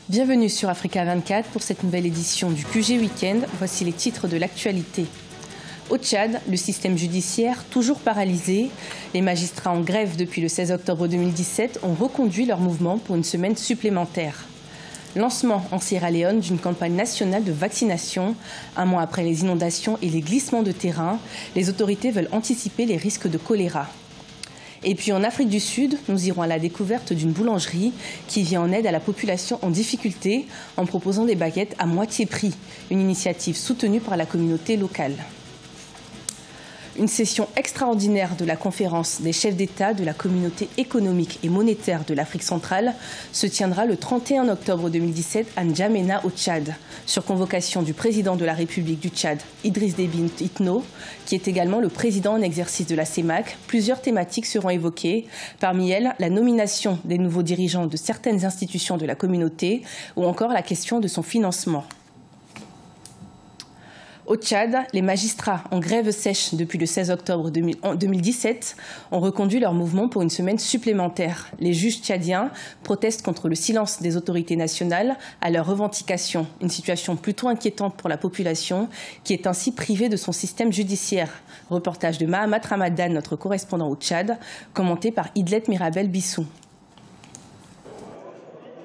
Bienvenue sur Africa 24 pour cette nouvelle édition du QG Week-end. Voici les titres de l'actualité. Au Tchad, le système judiciaire toujours paralysé. Les magistrats en grève depuis le 16 octobre 2017 ont reconduit leur mouvement pour une semaine supplémentaire. Lancement en Sierra Leone d'une campagne nationale de vaccination. Un mois après les inondations et les glissements de terrain, les autorités veulent anticiper les risques de choléra. Et puis en Afrique du Sud, nous irons à la découverte d'une boulangerie qui vient en aide à la population en difficulté en proposant des baguettes à moitié prix, une initiative soutenue par la communauté locale. Une session extraordinaire de la conférence des chefs d'État de la communauté économique et monétaire de l'Afrique centrale se tiendra le 31 octobre 2017 à N'Djamena au Tchad, sur convocation du président de la République du Tchad, Idriss Déby Itno, qui est également le président en exercice de la CEMAC. Plusieurs thématiques seront évoquées, parmi elles la nomination des nouveaux dirigeants de certaines institutions de la communauté ou encore la question de son financement. Au Tchad, les magistrats en grève sèche depuis le 16 octobre 2017 ont reconduit leur mouvement pour une semaine supplémentaire. Les juges tchadiens protestent contre le silence des autorités nationales à leurs revendications. Une situation plutôt inquiétante pour la population qui est ainsi privée de son système judiciaire. Reportage de Mahamat Ramadan, notre correspondant au Tchad, commenté par Idlet Mirabel Bissou.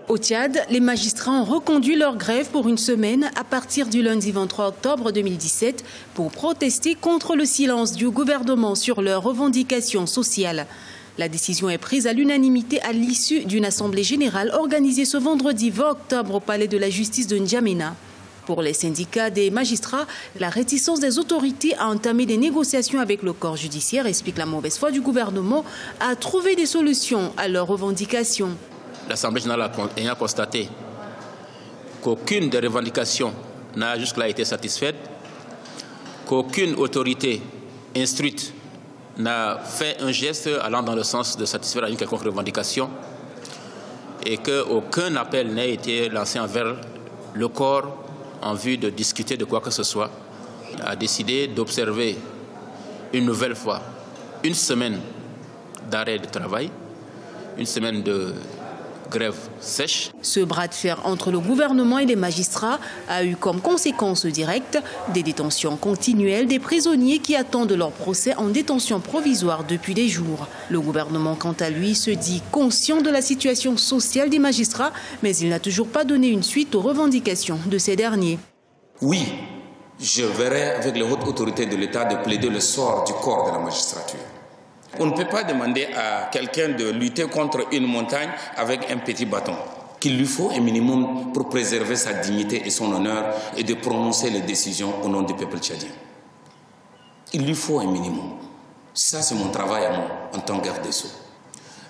Au Tchad, les magistrats ont reconduit leur grève pour une semaine à partir du lundi 23 octobre 2017 pour protester contre le silence du gouvernement sur leurs revendications sociales. La décision est prise à l'unanimité à l'issue d'une assemblée générale organisée ce vendredi 20 octobre au palais de la justice de N'Djamena. Pour les syndicats des magistrats, la réticence des autorités à entamer des négociations avec le corps judiciaire explique la mauvaise foi du gouvernement à trouver des solutions à leurs revendications. L'Assemblée générale ayant constaté qu'aucune des revendications n'a jusque-là été satisfaite, qu'aucune autorité instruite n'a fait un geste allant dans le sens de satisfaire à une quelconque revendication et qu'aucun appel n'a été lancé envers le corps en vue de discuter de quoi que ce soit, a décidé d'observer une nouvelle fois une semaine d'arrêt de travail, une semaine de grève sèche. Ce bras de fer entre le gouvernement et les magistrats a eu comme conséquence directe des détentions continuelles des prisonniers qui attendent leur procès en détention provisoire depuis des jours. Le gouvernement, quant à lui, se dit conscient de la situation sociale des magistrats, mais il n'a toujours pas donné une suite aux revendications de ces derniers. Oui, je verrai avec les hautes autorités de l'État de plaider le sort du corps de la magistrature. On ne peut pas demander à quelqu'un de lutter contre une montagne avec un petit bâton. Qu'il lui faut un minimum pour préserver sa dignité et son honneur et de prononcer les décisions au nom du peuple tchadien. Il lui faut un minimum. Ça, c'est mon travail à moi en tant que garde des Sceaux.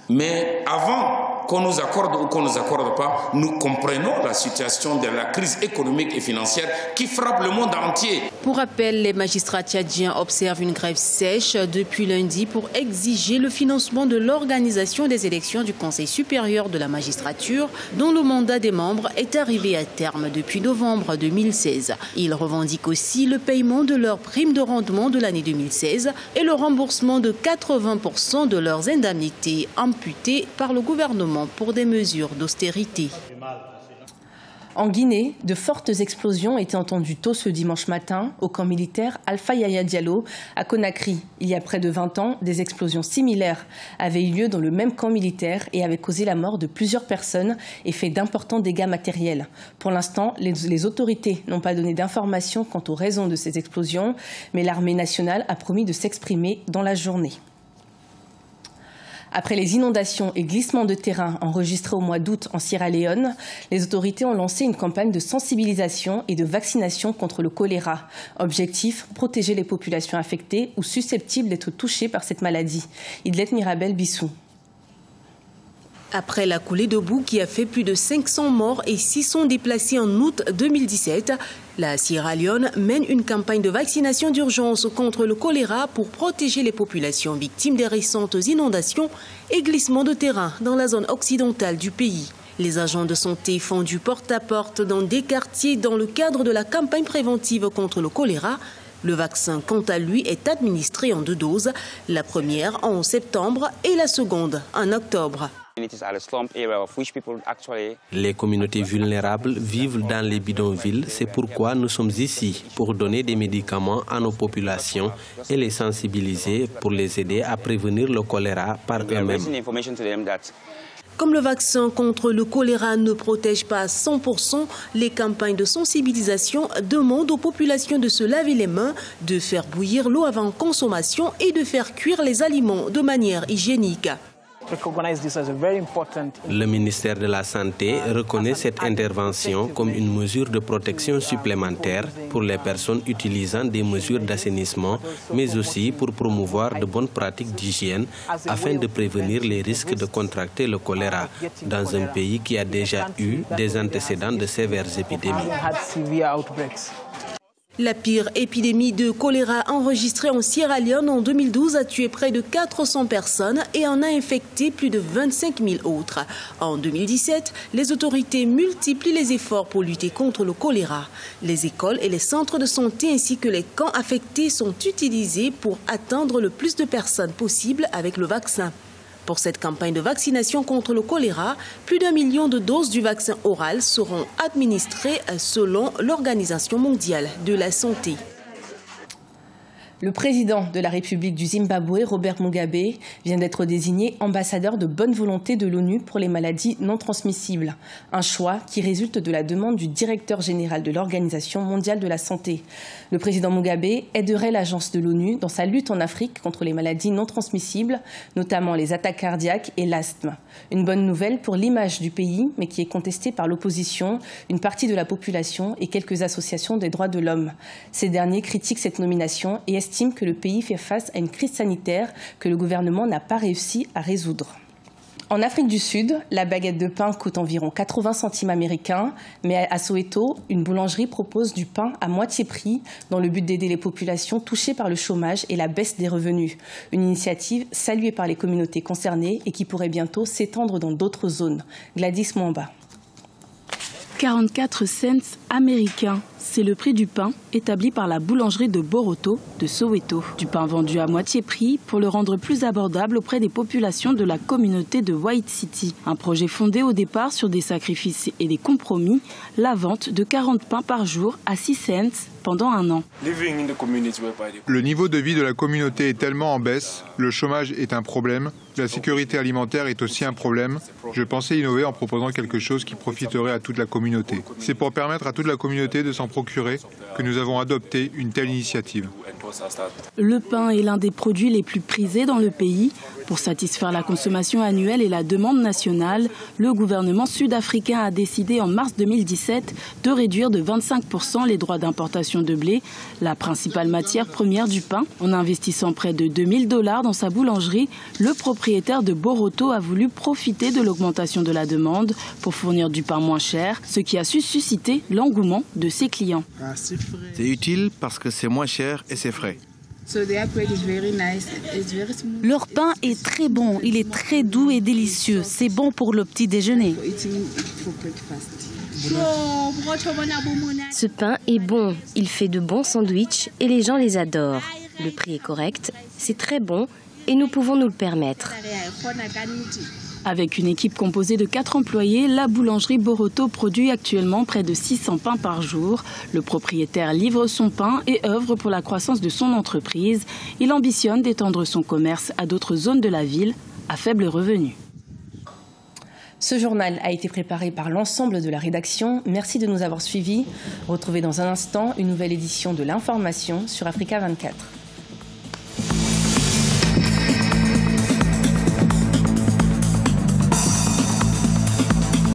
Mais avant qu'on nous accorde ou qu'on ne nous accorde pas, nous comprenons la situation de la crise économique et financière qui frappe le monde entier. Pour rappel, les magistrats tchadiens observent une grève sèche depuis lundi pour exiger le financement de l'organisation des élections du Conseil supérieur de la magistrature, dont le mandat des membres est arrivé à terme depuis novembre 2016. Ils revendiquent aussi le paiement de leurs primes de rendement de l'année 2016 et le remboursement de 80% de leurs indemnités imputées par le gouvernement pour des mesures d'austérité. En Guinée, de fortes explosions étaient entendues tôt ce dimanche matin au camp militaire Alpha Yaya Diallo à Conakry. Il y a près de 20 ans, des explosions similaires avaient eu lieu dans le même camp militaire et avaient causé la mort de plusieurs personnes et fait d'importants dégâts matériels. Pour l'instant, les autorités n'ont pas donné d'informations quant aux raisons de ces explosions, mais l'armée nationale a promis de s'exprimer dans la journée. Après les inondations et glissements de terrain enregistrés au mois d'août en Sierra Leone, les autorités ont lancé une campagne de sensibilisation et de vaccination contre le choléra. Objectif, protéger les populations affectées ou susceptibles d'être touchées par cette maladie. Idlet Mirabel Bissou. Après la coulée de boue qui a fait plus de 500 morts et 600 déplacés en août 2017, la Sierra Leone mène une campagne de vaccination d'urgence contre le choléra pour protéger les populations victimes des récentes inondations et glissements de terrain dans la zone occidentale du pays. Les agents de santé font du porte-à-porte dans des quartiers dans le cadre de la campagne préventive contre le choléra. Le vaccin, quant à lui, est administré en 2 doses, la première en septembre et la seconde en octobre. Les communautés vulnérables vivent dans les bidonvilles, c'est pourquoi nous sommes ici pour donner des médicaments à nos populations et les sensibiliser pour les aider à prévenir le choléra par eux-mêmes. Comme le vaccin contre le choléra ne protège pas à 100%, les campagnes de sensibilisation demandent aux populations de se laver les mains, de faire bouillir l'eau avant consommation et de faire cuire les aliments de manière hygiénique. Le ministère de la Santé reconnaît cette intervention comme une mesure de protection supplémentaire pour les personnes utilisant des mesures d'assainissement, mais aussi pour promouvoir de bonnes pratiques d'hygiène afin de prévenir les risques de contracter le choléra dans un pays qui a déjà eu des antécédents de sévères épidémies. La pire épidémie de choléra enregistrée en Sierra Leone en 2012 a tué près de 400 personnes et en a infecté plus de 25 000 autres. En 2017, les autorités multiplient les efforts pour lutter contre le choléra. Les écoles et les centres de santé ainsi que les camps affectés sont utilisés pour atteindre le plus de personnes possible avec le vaccin. Pour cette campagne de vaccination contre le choléra, plus d'1 million de doses du vaccin oral seront administrées selon l'Organisation mondiale de la santé. Le président de la République du Zimbabwe, Robert Mugabe, vient d'être désigné ambassadeur de bonne volonté de l'ONU pour les maladies non transmissibles. Un choix qui résulte de la demande du directeur général de l'Organisation mondiale de la santé. Le président Mugabe aiderait l'agence de l'ONU dans sa lutte en Afrique contre les maladies non transmissibles, notamment les attaques cardiaques et l'asthme. Une bonne nouvelle pour l'image du pays, mais qui est contestée par l'opposition, une partie de la population et quelques associations des droits de l'homme. Ces derniers critiquent cette nomination et estiment que le pays fait face à une crise sanitaire que le gouvernement n'a pas réussi à résoudre. En Afrique du Sud, la baguette de pain coûte environ 80 centimes américains, mais à Soweto, une boulangerie propose du pain à moitié prix dans le but d'aider les populations touchées par le chômage et la baisse des revenus. Une initiative saluée par les communautés concernées et qui pourrait bientôt s'étendre dans d'autres zones. Gladys Mwamba. 44 cents américains. C'est le prix du pain établi par la boulangerie de Boroto de Soweto. Du pain vendu à moitié prix pour le rendre plus abordable auprès des populations de la communauté de White City. Un projet fondé au départ sur des sacrifices et des compromis, la vente de 40 pains par jour à 6 cents pendant un an. Le niveau de vie de la communauté est tellement en baisse, le chômage est un problème, la sécurité alimentaire est aussi un problème. Je pensais innover en proposant quelque chose qui profiterait à toute la communauté. C'est pour permettre à toute la communauté de s'en procurer que nous avons adopté une telle initiative. Le pain est l'un des produits les plus prisés dans le pays. Pour satisfaire la consommation annuelle et la demande nationale, le gouvernement sud-africain a décidé en mars 2017 de réduire de 25% les droits d'importation de blé, la principale matière première du pain. En investissant près de $2000 dans sa boulangerie, le propriétaire de Boroto a voulu profiter de l'augmentation de la demande pour fournir du pain moins cher, ce qui a su susciter l'engouement de ses clients. C'est utile parce que c'est moins cher et c'est frais. Leur pain est très bon, il est très doux et délicieux. C'est bon pour le petit déjeuner. Ce pain est bon, il fait de bons sandwichs et les gens les adorent. Le prix est correct, c'est très bon et nous pouvons nous le permettre. Avec une équipe composée de 4 employés, la boulangerie Boroto produit actuellement près de 600 pains par jour. Le propriétaire livre son pain et œuvre pour la croissance de son entreprise. Il ambitionne d'étendre son commerce à d'autres zones de la ville à faible revenu. Ce journal a été préparé par l'ensemble de la rédaction. Merci de nous avoir suivis. Retrouvez dans un instant une nouvelle édition de l'information sur Africa 24.